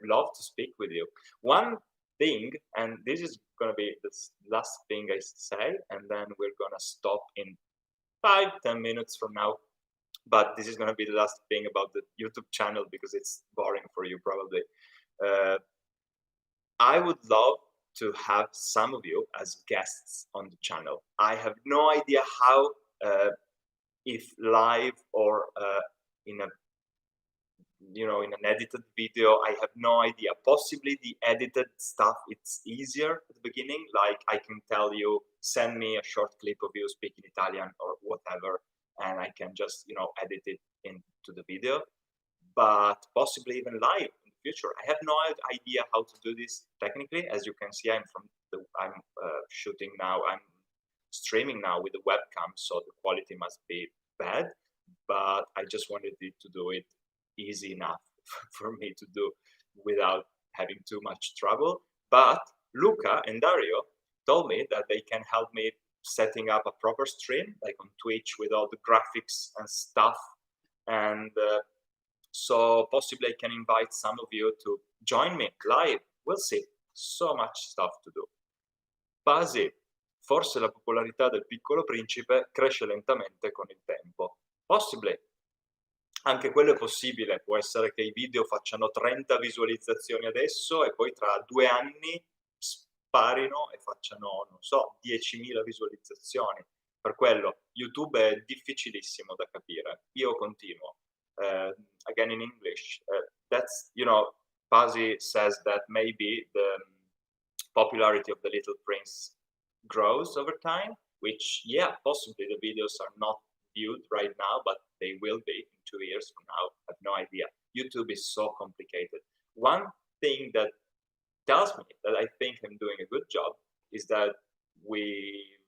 love to speak with you. One thing, and this is gonna be the last thing I say, and then we're gonna stop in 5-10 minutes from now. But this is gonna be the last thing about the YouTube channel because it's boring for you probably. Uh, I would love to have some of you as guests on the channel. I have no idea how, if live or in a in an edited video. I have no idea. Possibly the edited stuff, it's easier at the beginning. Like I can tell you, send me a short clip of you speaking Italian or whatever, and I can just edit it into the video. But possibly even live in the future. I have no idea how to do this technically. As you can see, I'm shooting now. I'm streaming now with the webcam, so the quality must be bad. But I just wanted to do it easy enough for me to do without having too much trouble. But Luca and Dario told me that they can help me setting up a proper stream, like on Twitch with all the graphics and stuff. And so possibly I can invite some of you to join me live. We'll see. So much stuff to do. Pasi, forse la popolarità del Piccolo Principe cresce lentamente con il tempo. Possibly. Anche quello è possibile, può essere che i video facciano 30 visualizzazioni adesso e poi tra 2 anni sparino e facciano, non so, 10.000 visualizzazioni. Per quello YouTube è difficilissimo da capire. Io continuo. Again in English, that's, Pasi says that maybe the popularity of The Little Prince grows over time, which, yeah, possibly the videos are not viewed right now, but they will be in 2 years from now. I have no idea. YouTube is so complicated. One thing that tells me that I think I'm doing a good job is that we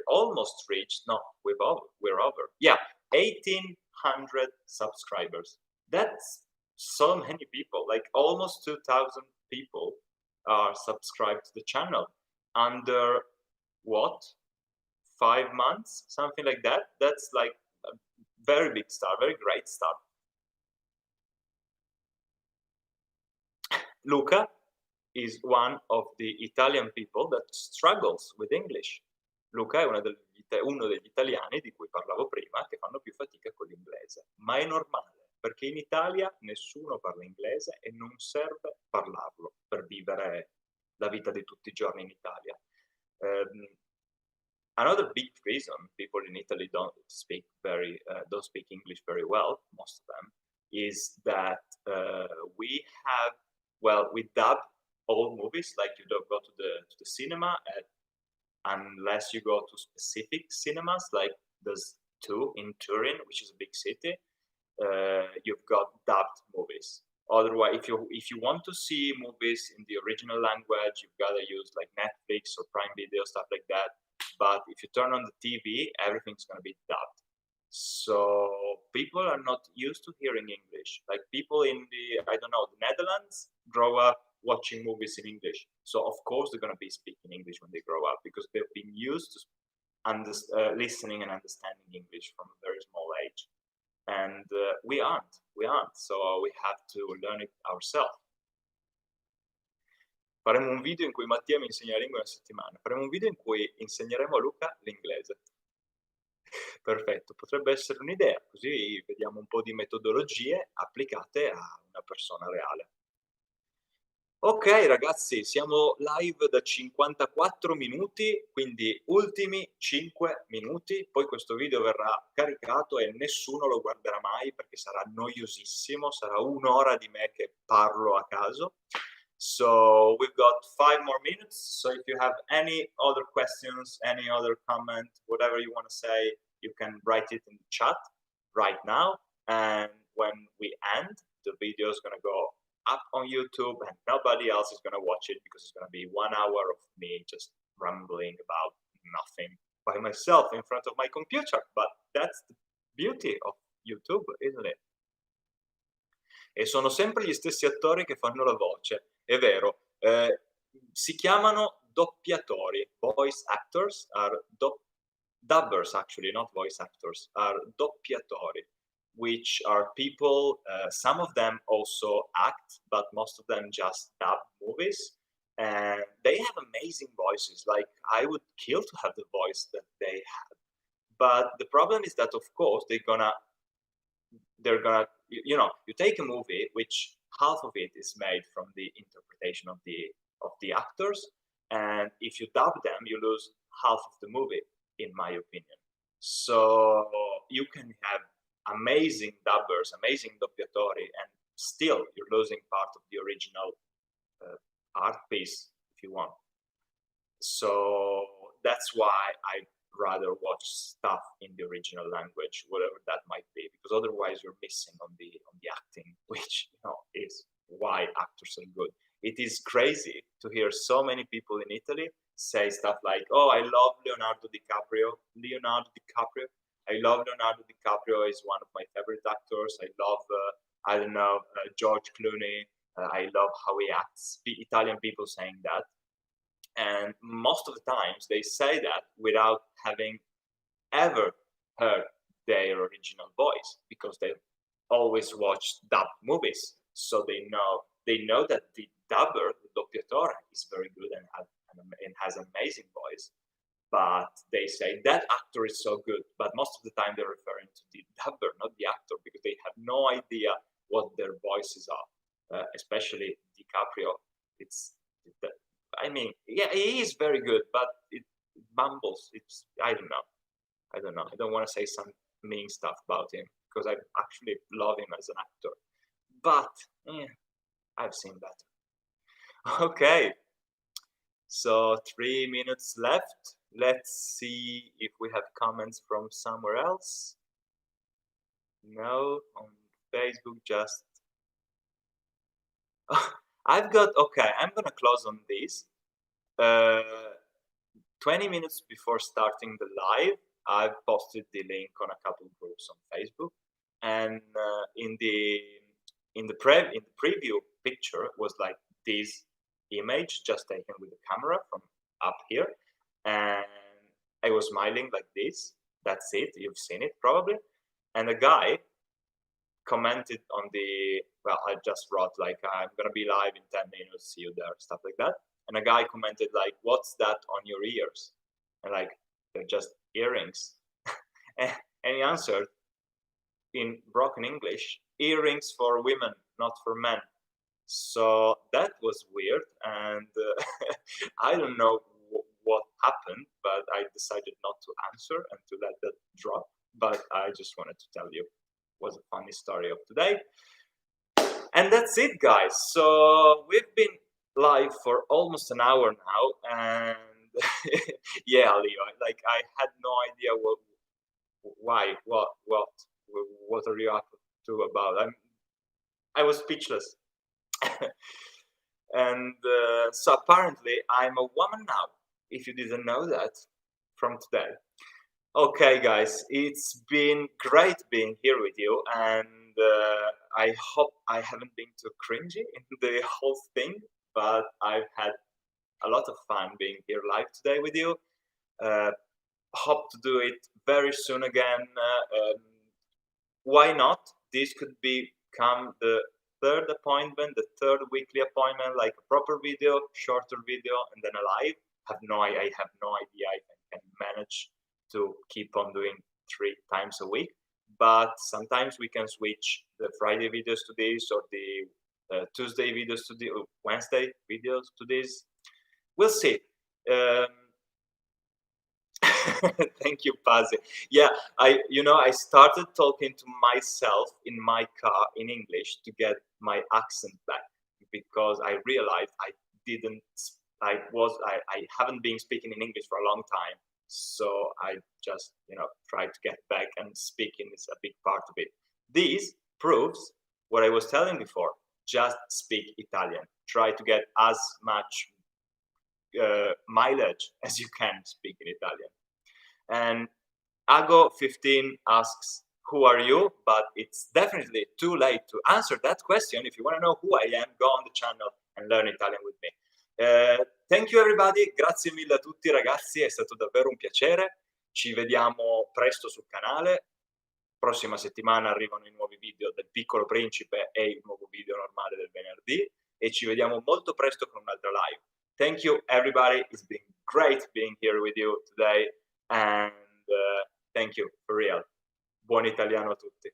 almost reached, no, we're over. Yeah, 1,800 subscribers. That's so many people, like almost 2,000 people are subscribed to the channel under what? 5 months, something like that. That's like a very big start, very great start. Luca is one of the Italian people that struggles with English. Luca è uno degli italiani di cui parlavo prima che fanno più fatica con l'inglese, ma è normale perché in Italia nessuno parla inglese e non serve parlarlo per vivere la vita di tutti i giorni in Italia. Another big reason people in Italy don't speak English very well, most of them, is that we dub old movies. Like you don't go to the cinema unless you go to specific cinemas. Like there's 2 in Turin, which is a big city. You've got dubbed movies. Otherwise, if you want to see movies in the original language, you've got to use like Netflix or Prime Video, stuff like that. But if you turn on the TV, everything's going to be dubbed. So people are not used to hearing English. Like people in the Netherlands grow up watching movies in English. So of course they're going to be speaking English when they grow up because they've been used to listening and understanding English from a very small age. And we aren't. So we have to learn it ourselves. Faremo un video in cui Mattia mi insegna la lingua in una settimana. Faremo un video in cui insegneremo a Luca l'inglese. Perfetto, potrebbe essere un'idea, così vediamo un po' di metodologie applicate a una persona reale. Ok ragazzi, siamo live da 54 minuti, quindi ultimi 5 minuti, poi questo video verrà caricato e nessuno lo guarderà mai perché sarà noiosissimo, sarà 1 ora di me che parlo a caso. So we've got 5 more minutes, so if you have any other questions, any other comment, whatever you want to say, you can write it in the chat right now. and when we end, the video is gonna go up on YouTube, and nobody else is gonna watch it because it's gonna be 1 hour of me just rambling about nothing by myself in front of my computer. But that's the beauty of YouTube, isn't it? E sono sempre gli stessi attori che fanno la voce, è vero. Si chiamano doppiatori, voice actors are dubbers actually, not voice actors, are doppiatori, which are people, some of them also act, but most of them just dub movies. And they have amazing voices. Like, I would kill to have the voice that they have. But the problem is that, of course, they're gonna you take a movie which half of it is made from the interpretation of the actors, and if you dub them you lose half of the movie, in my opinion. So you can have amazing dubbers, amazing doppiatori, and still you're losing part of the original art piece, if you want. So that's why I rather watch stuff in the original language, whatever that might be, because otherwise you're missing on the acting, which is why actors are good. It is crazy to hear so many people in Italy say stuff like, "Oh, I love Leonardo DiCaprio. Leonardo DiCaprio. I love Leonardo DiCaprio. Is one of my favorite actors. I love, I don't know, George Clooney. I love how he acts." Italian people saying that, and most of the times they say that without having ever heard their original voice, because they always watch dubbed movies, so they know that the dubber, the doppiatore, is very good and has amazing voice. But they say that actor is so good, but most of the time they're referring to the dubber, not the actor, because they have no idea what their voices are. Especially DiCaprio, it's I mean, yeah, he is very good, but it mumbles. I don't know. I don't know. I don't want to say some mean stuff about him because I actually love him as an actor. But I've seen better. Okay, so 3 minutes left. Let's see if we have comments from somewhere else. No, on Facebook, just okay, I'm gonna close on this. 20 minutes before starting the live, I've posted the link on a couple of groups on Facebook, and in the preview picture was like this image just taken with the camera from up here, and I was smiling like this. That's it. You've seen it probably. And a guy commented on I just wrote like, "I'm gonna be live in 10 minutes, see you there," stuff like that. And a guy commented like, "What's that on your ears?" And like, "They're just earrings." and he answered in broken English, "Earrings for women, not for men." So that was weird, and I don't know what happened, but I decided not to answer and to let that drop. But I just wanted to tell you, was a funny story of today. And that's it, guys. So we've been live for almost an hour now, and yeah, Leo, like I had no idea what are you up to about? I was speechless. And so apparently I'm a woman now, if you didn't know that, from today. Okay, guys, it's been great being here with you, and I hope I haven't been too cringy in the whole thing, but I've had a lot of fun being here live today with you. Hope to do it very soon again. Why not? This could become the third appointment, the third weekly appointment, like a proper video, shorter video, and then a live. I have no idea if I can manage to keep on doing 3 times a week, but sometimes we can switch the Friday videos to this, or the Tuesday videos to the Wednesday videos to this. We'll see. Thank you, Pazzi. Yeah, I started talking to myself in my car in English to get my accent back, because I realized I haven't been speaking in English for a long time. So I just, tried to get back, and speaking is a big part of it. This proves what I was telling before. Just speak Italian. Try to get as much mileage as you can speak in Italian. And Ago15 asks, who are you? But it's definitely too late to answer that question. If you want to know who I am, go on the channel and learn Italian with me. Thank you everybody, grazie mille a tutti ragazzi, è stato davvero un piacere. Ci vediamo presto sul canale. Prossima settimana arrivano i nuovi video del Piccolo Principe e il nuovo video normale del venerdì, e ci vediamo molto presto con un'altra live. Thank you everybody, it's been great being here with you today, and thank you for real. Buon italiano a tutti.